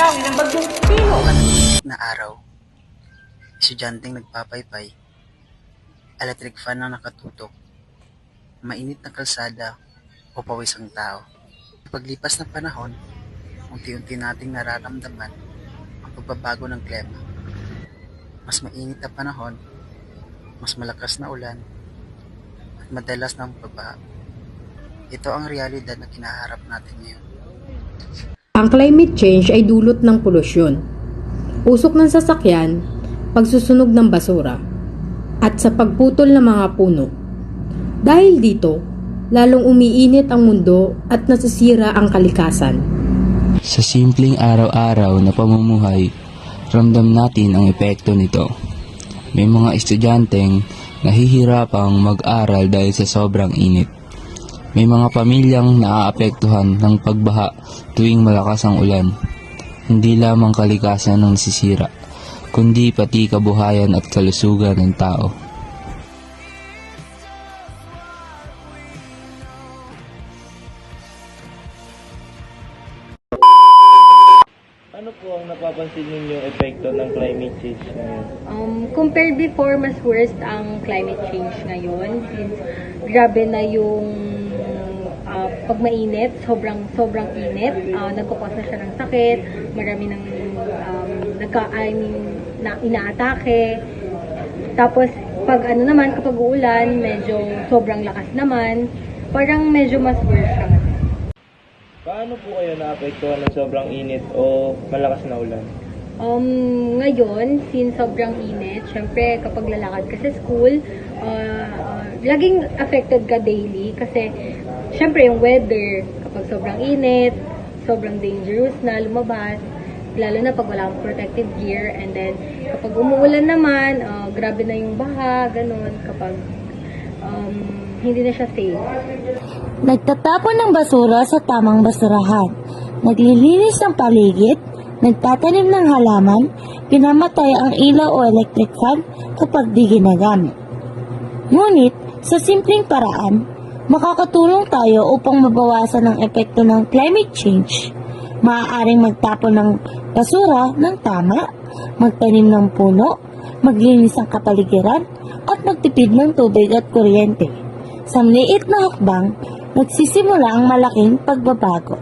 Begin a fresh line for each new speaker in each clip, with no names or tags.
dalawin ng bagyong Pino.
Na araw, estudyanteng nagpapaypay, electric fan na nakatutok, mainit na kalsada o pawis ang tao. Sa paglipas ng panahon, unti-unti nating nararamdaman ang pagbabago ng klima. Mas mainit na panahon, mas malakas na ulan, at madalas ng pagbaha. Ito ang realidad na kinaharap natin ngayon.
Ang climate change ay dulot ng polusyon, usok ng sasakyan, pagsusunog ng basura, at sa pagputol ng mga puno. Dahil dito, lalong umiinit ang mundo at nasisira ang kalikasan.
Sa simpleng araw-araw na pamumuhay, ramdam natin ang epekto nito. May mga estudyanteng nahihirapang mag-aral dahil sa sobrang init. May mga pamilyang naaapektuhan ng pagbaha tuwing malakas ang ulan. Hindi lamang kalikasan ang nasisira, kundi pati kabuhayan at kalusugan ng tao.
Ano po ang napapansin ninyong epekto ng climate change ngayon?
Compared before, mas worst ang climate change ngayon. Since grabe na yung pag mainit, sobrang init, nagkukos na siya ng sakit, marami ng inaatake. Tapos pag kapag uulan, medyo sobrang lakas naman, parang medyo mas worse siya.
Paano po kayo naapektuhan ng sobrang init o malakas na ulan?
Ngayon, since sobrang init, syempre kapag lalakad ka sa school, laging affected ka daily kasi syempre yung weather, kapag sobrang init, sobrang dangerous na lumabas, lalo na pag wala kang protective gear, and then kapag umuulan naman, grabe na yung baha, ganun, kapag hindi na siya safe.
Nagtatapon ng basura sa tamang basurahan, naglilinis ng paligid, nagtatanim ng halaman, pinamatay ang ilaw o electric fan kapag di ginagamit. Ngunit, sa simpleng paraan, makakatulong tayo upang mabawasan ang epekto ng climate change. Maaaring magtapon ng basura ng tama, magtanim ng puno, maglinis ng kapaligiran, at magtipid ng tubig at kuryente. Sa maliit na hakbang, nagsisimula ang malaking pagbabago.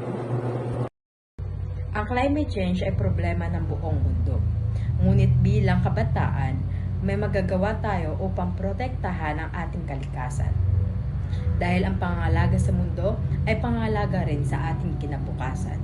Ang climate change ay problema ng buong mundo. Ngunit bilang kabataan, may magagawa tayo upang protektahan ang ating kalikasan. Dahil ang pangangalaga sa mundo ay pangangalaga rin sa ating kinabukasan.